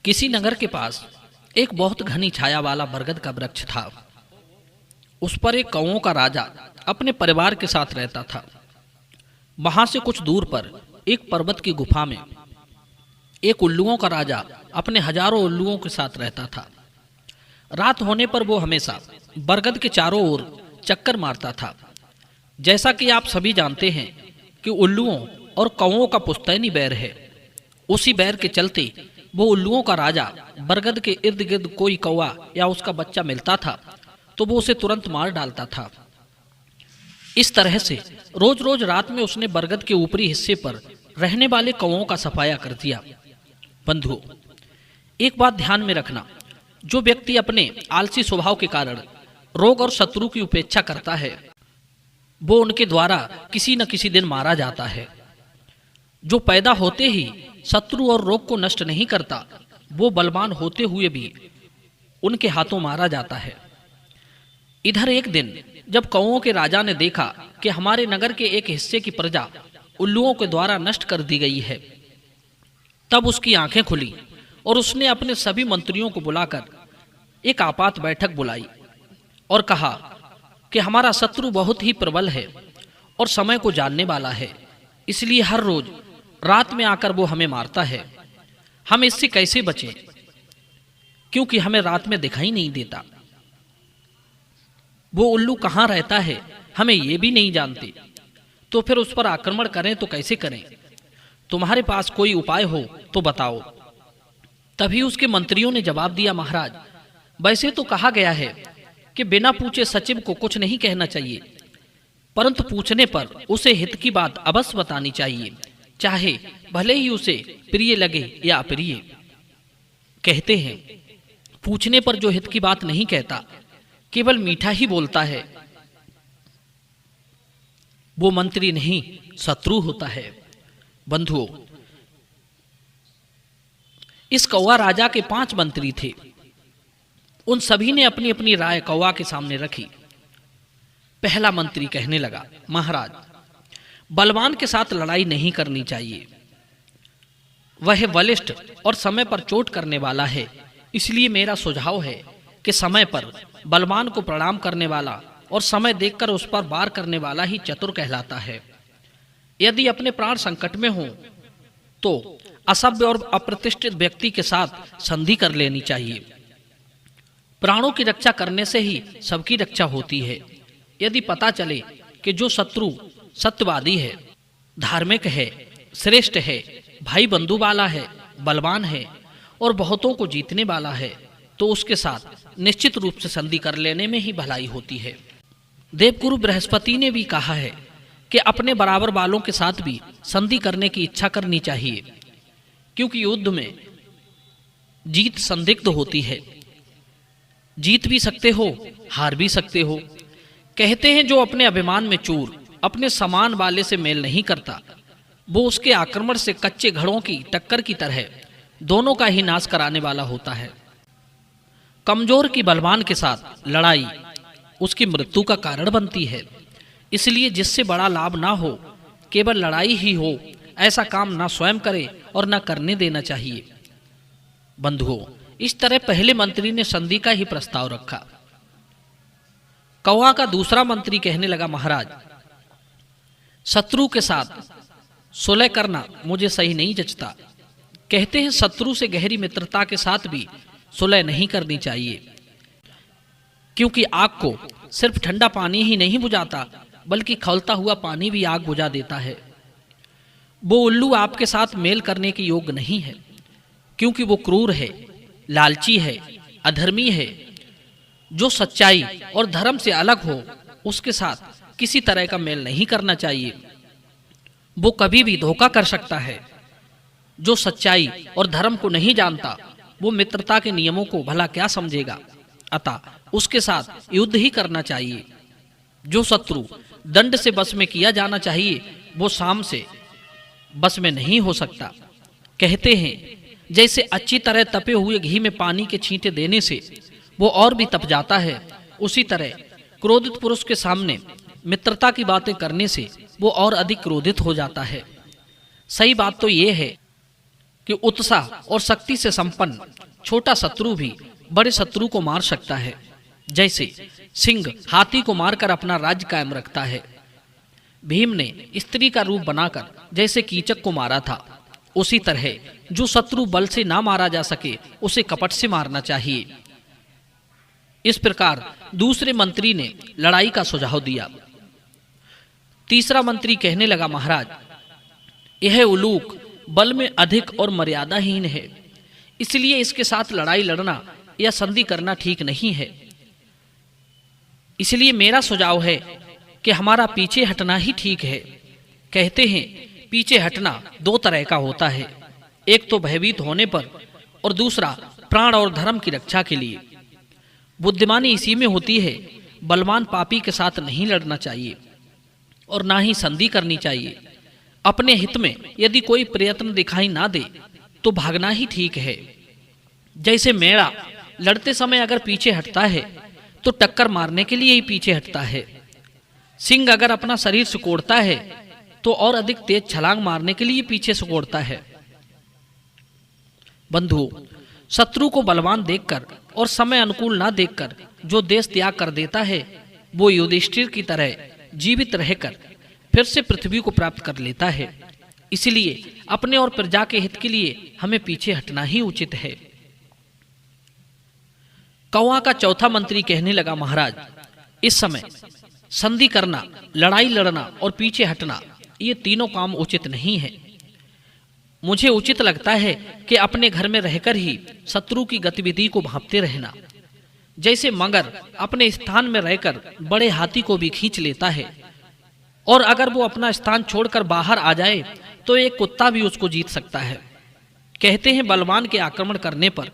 किसी नगर के पास एक बहुत घनी छाया वाला बरगद का वृक्ष था। उस पर एक कौओं का राजा अपने परिवार के साथ रहता था। वहां से कुछ दूर पर एक पर्वत की गुफा में एक उल्लुओं का राजा अपने हजारों उल्लुओं के साथ रहता था। रात होने पर वो हमेशा बरगद के चारों ओर चक्कर मारता था। जैसा कि आप सभी जानते हैं कि उल्लुओं और कौओं का पुश्तैनी बैर है। उसी बैर के चलते वो उल्लुओं का राजा बरगद के इर्द गिर्द कोई कौवा या उसका बच्चा मिलता था तो वो उसे तुरंत मार डालता था। इस तरह से रोज रोज रात में उसने बरगद के ऊपरी हिस्से पर रहने वाले कौओं का सफाया कर दिया। बंधुओं, एक बात ध्यान में रखना, जो व्यक्ति अपने आलसी स्वभाव के कारण रोग और शत्रु की उपेक्षा करता है वो उनके द्वारा किसी न किसी दिन मारा जाता है। जो पैदा होते ही शत्रु और रोग को नष्ट नहीं करता वो बलवान होते हुए भी उनके हाथों मारा जाता है। इधर एक दिन जब कौओं के राजा ने देखा कि हमारे नगर के एक हिस्से की प्रजा उल्लुओं के द्वारा नष्ट कर दी गई है, तब उसकी आंखें खुली और उसने अपने सभी मंत्रियों को बुलाकर एक आपात बैठक बुलाई और कहा कि हमारा शत्रु बहुत ही प्रबल है और समय को जानने वाला है, इसलिए हर रोज रात में आकर वो हमें मारता है। हम इससे कैसे बचें, क्योंकि हमें रात में दिखाई नहीं देता। वो उल्लू कहाँ रहता है हमें ये भी नहीं जानते, तो फिर उस पर आक्रमण करें तो कैसे करें? तुम्हारे पास कोई उपाय हो तो बताओ। तभी उसके मंत्रियों ने जवाब दिया, महाराज, वैसे तो कहा गया है कि बिना पूछे सचिव को कुछ नहीं कहना चाहिए, परंतु पूछने पर उसे हित की बात अवश्य बतानी चाहिए, चाहे भले ही उसे प्रिय लगे या अप्रिय। कहते हैं पूछने पर जो हित की बात नहीं कहता, केवल मीठा ही बोलता है, वो मंत्री नहीं शत्रु होता है। बंधुओं, इस कौवा राजा के 5 मंत्री थे। उन सभी ने अपनी अपनी राय कौवा के सामने रखी। पहला मंत्री कहने लगा, महाराज, बलवान के साथ लड़ाई नहीं करनी चाहिए। वह बलिष्ठ और समय पर चोट करने वाला है, इसलिए मेरा सुझाव है कि समय पर बलवान को प्रणाम करने वाला और समय देखकर उस पर वार करने वाला ही चतुर कहलाता है। यदि अपने प्राण संकट में हो तो असभ्य और अप्रतिष्ठित व्यक्ति के साथ संधि कर लेनी चाहिए। प्राणों की रक्षा करने से ही सबकी रक्षा होती है। यदि पता चले कि जो शत्रु सत्यवादी है, धार्मिक है, श्रेष्ठ है, भाई बंधु वाला है, बलवान है और बहुतों को जीतने वाला है, तो उसके साथ निश्चित रूप से संधि कर लेने में ही भलाई होती है। देवगुरु बृहस्पति ने भी कहा है कि अपने बराबर वालों के साथ भी संधि करने की इच्छा करनी चाहिए, क्योंकि युद्ध में जीत संदिग्ध होती है। जीत भी सकते हो, हार भी सकते हो। कहते हैं जो अपने अभिमान में चूर अपने समान वाले से मेल नहीं करता, वो उसके आक्रमण से कच्चे घड़ों की टक्कर की तरह दोनों का ही नाश कराने वाला होता है। कमजोर की बलवान के साथ लड़ाई उसकी मृत्यु का कारण बनती है। इसलिए जिससे बड़ा लाभ ना हो, केवल लड़ाई ही हो, ऐसा काम ना स्वयं करे और ना करने देना चाहिए। बंधुओं, इस तरह पहले मंत्री ने संधि का ही प्रस्ताव रखा। कौवा का दूसरा मंत्री कहने लगा, महाराज, शत्रु के साथ सुलह करना मुझे सही नहीं जचता। कहते हैं शत्रु से गहरी मित्रता के साथ भी सुलह नहीं करनी चाहिए, क्योंकि आग को सिर्फ ठंडा पानी ही नहीं बुझाता, बल्कि खौलता हुआ पानी भी आग बुझा देता है। वो उल्लू आपके साथ मेल करने के योग्य नहीं है, क्योंकि वो क्रूर है, लालची है, अधर्मी है। जो सच्चाई और धर्म से अलग हो उसके साथ किसी तरह का मेल नहीं करना चाहिए। वो कभी भी धोखा कर सकता है। जो सच्चाई और धर्म को नहीं जानता वो मित्रता के नियमों को भला क्या समझेगा। अतः उसके साथ युद्ध ही करना चाहिए। जो शत्रु दंड से बस में किया जाना चाहिए वो शाम से बस में नहीं हो सकता। कहते हैं जैसे अच्छी तरह तपे हुए घी में पानी के छींटे देने से वो और भी तप जाता है, उसी तरह क्रोधित पुरुष के सामने मित्रता की बातें करने से वो और अधिक क्रोधित हो जाता है। सही बात तो ये है कि उत्साह और शक्ति से संपन्न छोटा शत्रु भी बड़े शत्रु को मार सकता है। जैसे सिंह हाथी को मारकर अपना राज्य कायम रखता है। भीम ने स्त्री का रूप बनाकर जैसे कीचक को मारा था, उसी तरह जो शत्रु बल से ना मारा जा सके उसे कपट से मारना चाहिए। इस प्रकार दूसरे मंत्री ने लड़ाई का सुझाव दिया। तीसरा मंत्री कहने लगा, महाराज, यह उलूक बल में अधिक और मर्यादाहीन है, इसलिए इसके साथ लड़ाई लड़ना या संधि करना ठीक नहीं है। इसलिए मेरा सुझाव है कि हमारा पीछे हटना ही ठीक है। कहते हैं पीछे हटना दो तरह का होता है, एक तो भयभीत होने पर और दूसरा प्राण और धर्म की रक्षा के लिए। बुद्धिमानी इसी में होती है। बलवान पापी के साथ नहीं लड़ना चाहिए और ना ही संधि करनी चाहिए। अपने हित में यदि कोई प्रयत्न दिखाई ना दे तो भागना ही ठीक है। जैसे मेढ़ा लड़ते समय अगर पीछे हटता है तो टक्कर मारने के लिए ही पीछे हटता है। सिंह अगर अपना शरीर सिकोड़ता है तो और अधिक तेज छलांग मारने के लिए पीछे सिकोड़ता है। बंधुओं, शत्रु को बलवान देखकर और समय अनुकूल ना देखकर जो देश त्याग कर देता है वो युधिष्ठिर की तरह जीवित रहकर फिर से पृथ्वी को प्राप्त कर लेता है। इसलिए अपने और प्रजा के हित के लिए हमें पीछे हटना ही उचित है। कौवा का चौथा मंत्री कहने लगा, महाराज, इस समय संधि करना, लड़ाई लड़ना और पीछे हटना, ये तीनों काम उचित नहीं है। मुझे उचित लगता है कि अपने घर में रहकर ही शत्रु की गतिविधि को भांपते रहना। जैसे मगर अपने स्थान में रहकर बड़े हाथी को भी खींच लेता है और अगर वो अपना स्थान छोड़कर बाहर आ जाए तो एक कुत्ता भी उसको जीत सकता है। कहते हैं बलवान के आक्रमण करने पर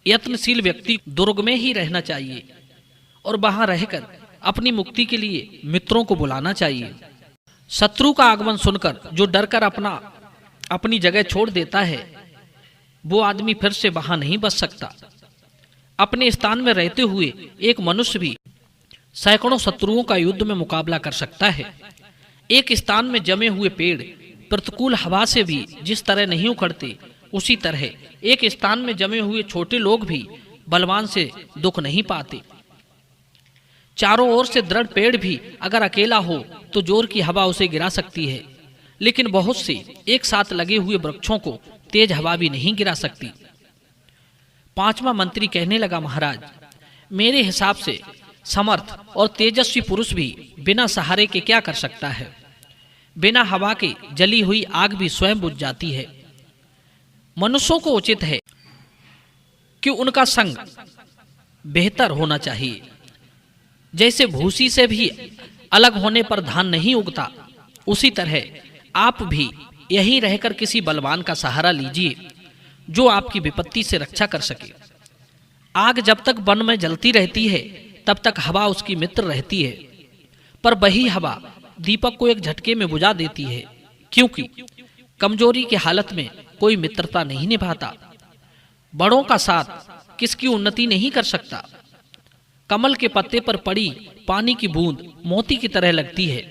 यत्नशील व्यक्ति दुर्ग में ही रहना चाहिए और वहां रहकर अपनी मुक्ति के लिए मित्रों को बुलाना चाहिए। शत्रु का आगमन सुनकर जो डरकर अपनी जगह छोड़ देता है वो आदमी फिर से वहां नहीं बच सकता। अपने स्थान में रहते हुए एक मनुष्य भी सैकड़ों शत्रुओं का युद्ध में मुकाबला कर सकता है। एक स्थान में जमे हुए पेड़ प्रतिकूल हवा से भी जिस तरह नहीं उखड़ते, उसी तरह एक स्थान में जमे हुए छोटे लोग भी बलवान से दुख नहीं पाते। चारों ओर से दृढ़ पेड़ भी अगर अकेला हो तो जोर की हवा उसे गिरा सकती है, लेकिन बहुत से एक साथ लगे हुए वृक्षों को तेज हवा भी नहीं गिरा सकती। पांचवा मंत्री कहने लगा, महाराज, मेरे हिसाब से समर्थ और तेजस्वी पुरुष भी बिना सहारे के क्या कर सकता है। बिना हवा के जली हुई आग भी स्वयं बुझ जाती है। मनुष्यों को उचित है कि उनका संग बेहतर होना चाहिए। जैसे भूसी से भी अलग होने पर धान नहीं उगता, उसी तरह आप भी यहीं रहकर किसी बलवान का सहारा लीजिए जो आपकी विपत्ति से रक्षा कर सके। आग जब तक वन में जलती रहती है तब तक हवा उसकी मित्र रहती है, पर वही हवा दीपक को एक झटके में बुझा देती है, क्योंकि कमजोरी की हालत में कोई मित्रता नहीं निभाता। बड़ों का साथ किसकी उन्नति नहीं कर सकता। कमल के पत्ते पर पड़ी पानी की बूंद मोती की तरह लगती है।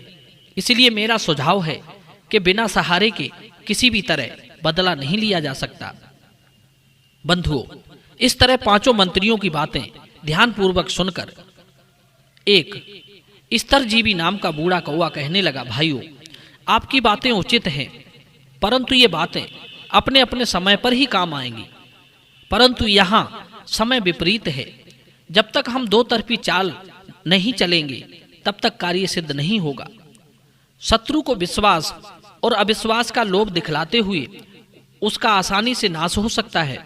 इसलिए मेरा सुझाव है कि बिना सहारे के किसी भी तरह बदला नहीं लिया जा सकता। बंधुओं, इस तरह पांचों मंत्रियों की बातें ध्यानपूर्वक सुनकर एक स्तरजीवी नाम का बूढ़ा कौवा कहने लगा, भाइयों, आपकी बातें उचित हैं, परंतु ये बातें अपने अपने समय पर ही काम आएंगी। परंतु यहाँ समय विपरीत है। जब तक हम दो तरफी चाल नहीं चलेंगे तब तक कार्य सिद्ध नहीं होगा। शत्रु को विश्वास और अविश्वास का लोभ दिखलाते हुए उसका आसानी से नाश हो सकता है।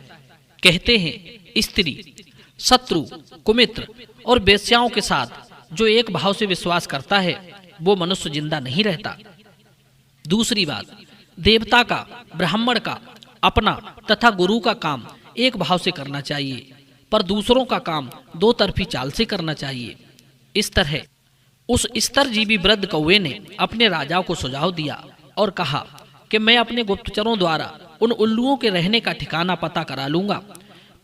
कहते हैं स्त्री, शत्रु, कुमित्र और वेश्याओं के साथ जो एक भाव से विश्वास करता है वो मनुष्य जिंदा नहीं रहता। दूसरी बात, देवता का, ब्राह्मण का, अपना तथा गुरु का काम एक भाव से करना चाहिए, पर दूसरों का काम दो तरफी चाल से करना चाहिए। इस तरह उस स्तरजीवी वृद्ध कौवे ने अपने राजा को सुझाव दिया और कहा कि मैं अपने गुप्तचरों द्वारा उन उल्लुओं के रहने का ठिकाना पता करा लूंगा,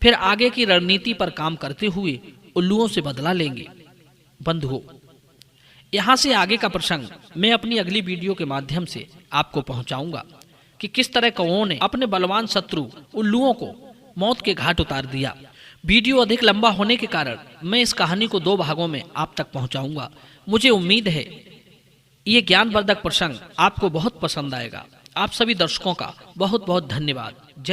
फिर आगे की रणनीति पर काम करते हुए उल्लुओं से बदला लेंगे। बंधुओं, यहाँ से आगे का प्रसंग मैं अपनी अगली वीडियो के माध्यम से आपको पहुंचाऊंगा। कि किस तरह कौओं ने अपने बलवान शत्रु उल्लुओं को मौत के घाट उतार दिया। वीडियो अधिक लंबा होने के कारण मैं इस कहानी को 2 भागों में आप तक पहुंचाऊंगा। मुझे उम्मीद है ये ज्ञानवर्धक प्रसंग आपको बहुत पसंद आएगा। आप सभी दर्शकों का बहुत बहुत धन्यवाद।